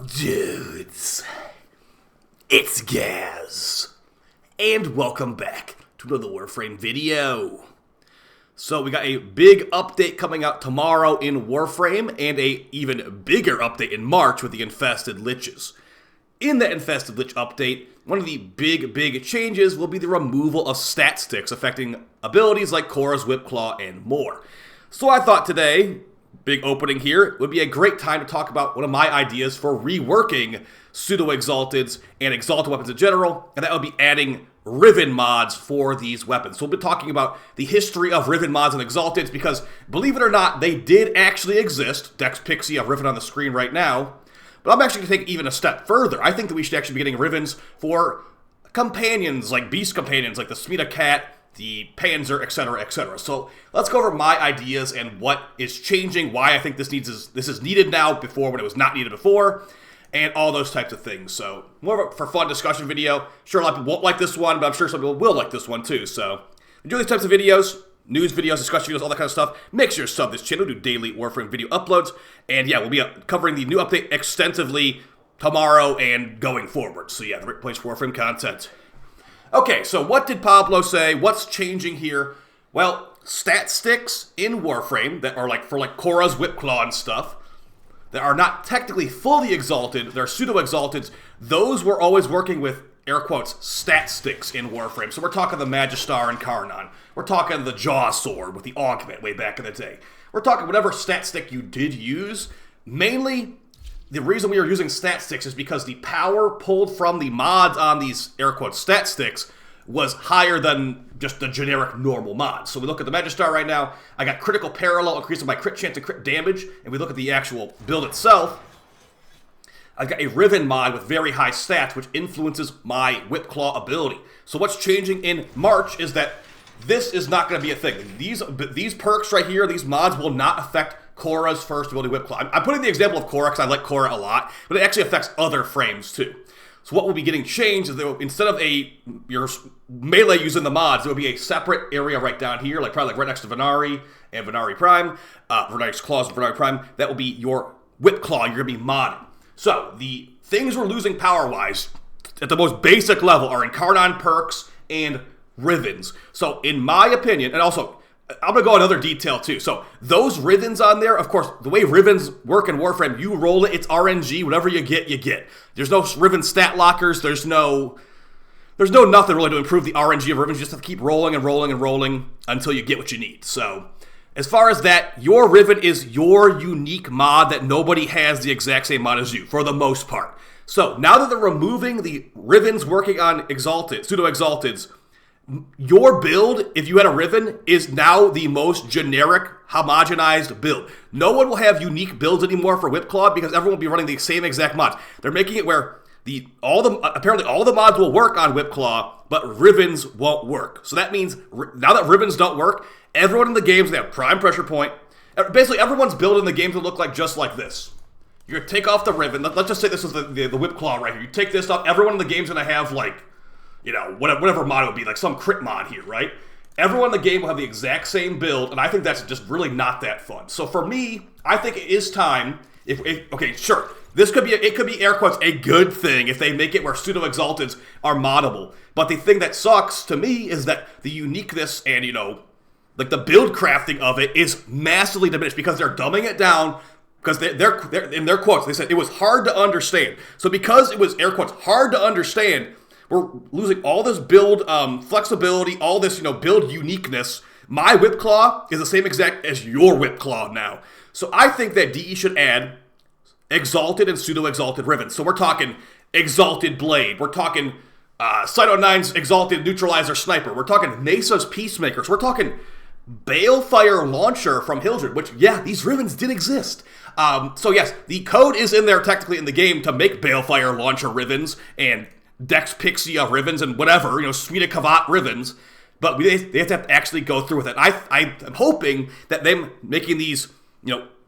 up, dudes? It's Gaz, and welcome back to another Warframe video. So we got a big update coming out tomorrow in Warframe, and a even bigger update in March with the Infested Liches. In the Infested Lich update, one of the big changes will be the removal of stat sticks affecting abilities like Korra's Whipclaw and more. So I thought today, big opening here, would be a great time to talk about one of my ideas for reworking pseudo-exalteds and exalted weapons in general, and that would be adding Riven mods for these weapons. So we'll be talking about the history of Riven mods and exalteds, because believe it or not, they did actually exist. Dex Pixie, I've Riven on the screen right now. But I'm actually going to take even a step further. I think that we should actually be getting Rivens for companions, like beast companions, like the Smita Cat, the Panzer, etc., etc. So let's go over my ideas and what is changing, why I think this is needed now before when it was not needed before, and all those types of things. So more of a for fun discussion video. Sure, a lot of people won't like this one, but I'm sure some people will like this one too. So enjoy these types of videos. News videos, discussion videos, all that kind of stuff. Make sure you sub this channel, do daily Warframe video uploads. And yeah, we'll be covering the new update extensively tomorrow and going forward. So yeah, the right place for Warframe content. Okay, so what did Pablo say? What's changing here? Well, stat sticks in Warframe that are for Korra's Whipclaw and stuff, that are not technically fully exalted, they're pseudo-exalteds, those were always working with, air quotes, stat sticks in Warframe. So we're talking the Magistar and Karnan. We're talking the Jaw Sword with the Augment way back in the day. We're talking whatever stat stick you did use. Mainly, the reason we are using stat sticks is because the power pulled from the mods on these, air quotes, stat sticks was higher than just the generic normal mods. So we look at the Magistar right now. I got critical parallel, increasing my crit chance and crit damage. And we look at the actual build itself. I've got a Riven mod with very high stats, which influences my Whipclaw ability. So what's changing in March is that this is not going to be a thing. These perks right here, these mods will not affect Korra's first ability, Whipclaw. I'm putting the example of Korra because I like Korra a lot, but it actually affects other frames too. So what will be getting changed is that instead of your melee using the mods, there will be a separate area right down here, probably right next to Venari and Venari Prime, Venari's Claws and Venari Prime. That will be your Whipclaw. You're going to be modding. So, the things we're losing power-wise, at the most basic level, are Incarnon perks and Rivens. So, in my opinion, and also, I'm going to go into other detail too. So, those Rivens on there, of course, the way Rivens work in Warframe, you roll it, it's RNG, whatever you get, you get. There's no Riven stat lockers, there's no nothing really to improve the RNG of Rivens. You just have to keep rolling and rolling and rolling until you get what you need. So, as far as that, your Riven is your unique mod that nobody has the exact same mod as you, for the most part. So, now that they're removing the Rivens working on pseudo-exalteds, your build, if you had a Riven, is now the most generic, homogenized build. No one will have unique builds anymore for Whipclaw because everyone will be running the same exact mods. They're making it where apparently all the mods will work on Whipclaw, but Rivens won't work. So that means now that Rivens don't work, everyone in the games, they have prime pressure point. Basically, everyone's build in the games will look just like this. You're going to take off the Riven. Let's just say this is the Whipclaw right here. You take this off, everyone in the game's going to have whatever mod it would be, some crit mod here, right? Everyone in the game will have the exact same build, and I think that's just really not that fun. So for me, I think it is time, okay, sure, it could be air quotes a good thing if they make it where pseudo-exalteds are moddable. But the thing that sucks to me is that the uniqueness and, the build crafting of it is massively diminished because they're dumbing it down. Because they're in their quotes, they said it was hard to understand. So because it was, air quotes, hard to understand, we're losing all this build flexibility, all this, build uniqueness. My Whipclaw is the same exact as your Whipclaw now. So I think that DE should add exalted and pseudo-exalted Rivens. So we're talking exalted Blade. We're talking Cyto 9's exalted Neutralizer Sniper. We're talking Mesa's Peacemakers. We're talking Balefire Launcher from Hildred, which, yeah, these Rivens did exist. So yes, the code is in there technically in the game to make Balefire Launcher Rivens and Dex Pixie Rivens and whatever, Smita Kavat Rivens, but they have to actually go through with it. I'm hoping that them making these,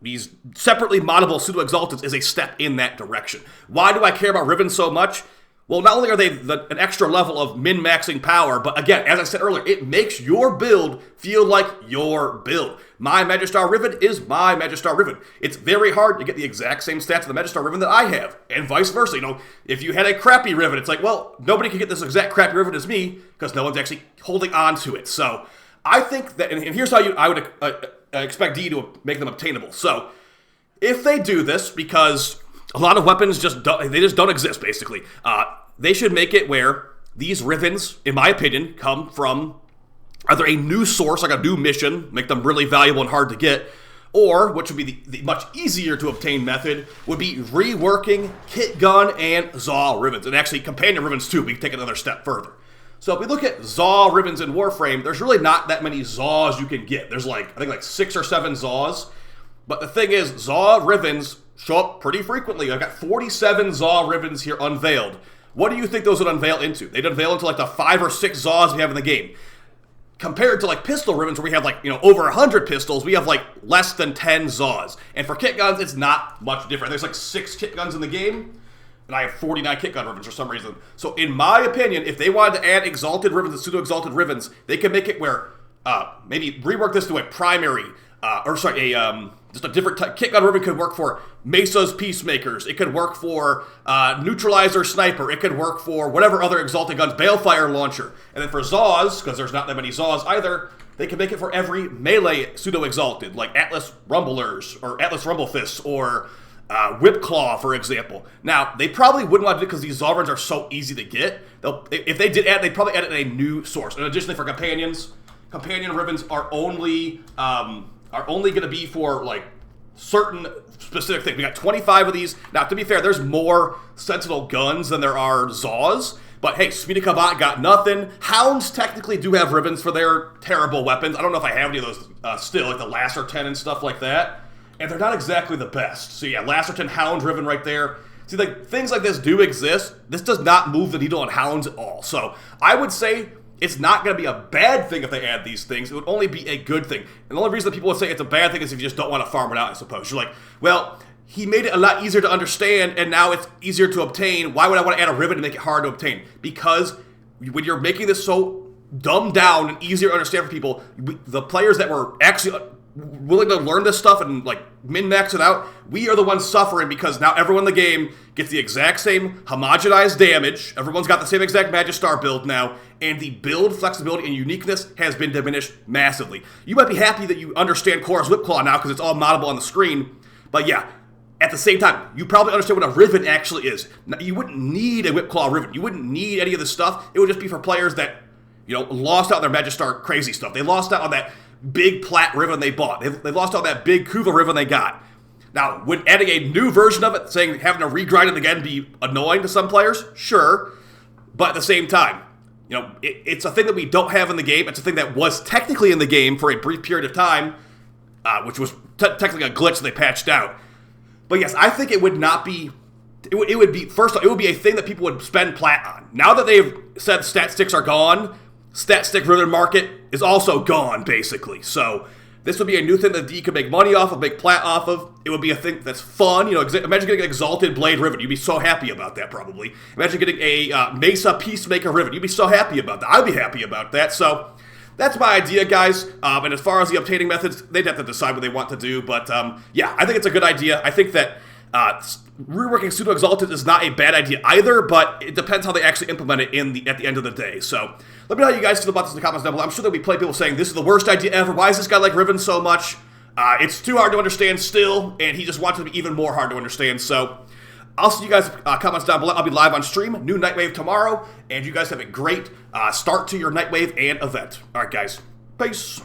these separately moddable pseudo-exalteds is a step in that direction. Why do I care about Riven so much? Well, not only are they an extra level of min-maxing power, but again, as I said earlier, it makes your build feel like your build. My Magistar Riven is my Magistar Riven. It's very hard to get the exact same stats of the Magistar Riven that I have, and vice versa. You know, if you had a crappy Riven, it's like, well, nobody can get this exact crappy Riven as me, because no one's actually holding on to it. So, I think that, and here's how I would expect D to make them obtainable. So, if they do this, because a lot of weapons just don't exist, basically. They should make it where these Rivens, in my opinion, come from either a new source, like a new mission, make them really valuable and hard to get, or, which would be the much easier to obtain method, would be reworking Kit Gun and Zaw Rivens. And actually, Companion Rivens too, we can take another step further. So if we look at Zaw Rivens in Warframe, there's really not that many Zaws you can get. There's I think 6 or 7 Zaws. But the thing is, Zaw Rivens show up pretty frequently. I've got 47 Zaw Rivens here unveiled. What do you think those would unveil into? They'd unveil into the 5 or 6 Zaws we have in the game. Compared to pistol Rivens, where we have over 100 pistols, we have less than 10 Zaws. And for Kit Guns, it's not much different. There's 6 Kit Guns in the game, and I have 49 Kit Gun Rivens for some reason. So in my opinion, if they wanted to add Exalted Rivens and Pseudo-Exalted Rivens, they could make it where, maybe rework this to a primary, just a different type. Kit Gun Riven could work for Mesa's Peacemakers. It could work for Neutralizer Sniper. It could work for whatever other Exalted Guns, Balefire Launcher. And then for Zaws, because there's not that many Zaws either, they can make it for every melee Pseudo-Exalted, like Atlas Rumblers, or Atlas Rumblefists, or Whipclaw, for example. Now, they probably wouldn't want to do it because these Zaw Rivens are so easy to get. If they did add, they'd probably add it in a new source. And additionally, for Companions, Companion Rivens are only going to be for certain specific things. We got 25 of these. Now, to be fair, there's more Sentinel guns than there are Zaws. But hey, Smita Kavat got nothing. Hounds technically do have Rivens for their terrible weapons. I don't know if I have any of those still, like the Lasser 10 and stuff like that. And they're not exactly the best. So yeah, Lasser 10 Hound Riven right there. See, things like this do exist. This does not move the needle on Hounds at all. So I would say it's not going to be a bad thing if they add these things. It would only be a good thing. And the only reason that people would say it's a bad thing is if you just don't want to farm it out, I suppose. You're like, well, he made it a lot easier to understand, and now it's easier to obtain. Why would I want to add a ribbon to make it hard to obtain? Because when you're making this so dumbed down and easier to understand for people, the players that were actually willing to learn this stuff and min-max it out, we are the ones suffering because now everyone in the game gets the exact same homogenized damage. Everyone's got the same exact Magistar build now, and the build flexibility and uniqueness has been diminished massively. You might be happy that you understand Korra's Whipclaw now because it's all moddable on the screen, but yeah, at the same time, you probably understand what a Riven actually is. Now, you wouldn't need a Whipclaw Riven. You wouldn't need any of this stuff. It would just be for players that, lost out on their Magistar crazy stuff. They lost out on that big Plat Riven they bought. They lost out that big Kuva Riven they got. Now, would adding a new version of it, saying having to regrind it again, be annoying to some players? Sure. But at the same time, it's a thing that we don't have in the game. It's a thing that was technically in the game for a brief period of time, which was technically a glitch that they patched out. But yes, I think it would not be... It would be, first off, it would be a thing that people would spend Plat on. Now that they've said stat sticks are gone, stat stick Riven market is also gone, basically. So this would be a new thing that D could make money off of, make Plat off of. It would be a thing that's fun. Imagine getting an Exalted Blade Riven. You'd be so happy about that, probably. Imagine getting a Mesa Peacemaker Riven. You'd be so happy about that. I'd be happy about that. So that's my idea, guys. And as far as the obtaining methods, they'd have to decide what they want to do. But yeah, I think it's a good idea. I think that reworking Pseudo-Exalted is not a bad idea either, but it depends how they actually implement it at the end of the day. So let me know how you guys feel about this in the comments down below. I'm sure there'll be plenty of people saying, this is the worst idea ever. Why does this guy like Riven so much? It's too hard to understand still, and he just wants it to be even more hard to understand. So I'll see you guys comments down below. I'll be live on stream, new Nightwave tomorrow, and you guys have a great start to your Nightwave and event. All right, guys. Peace.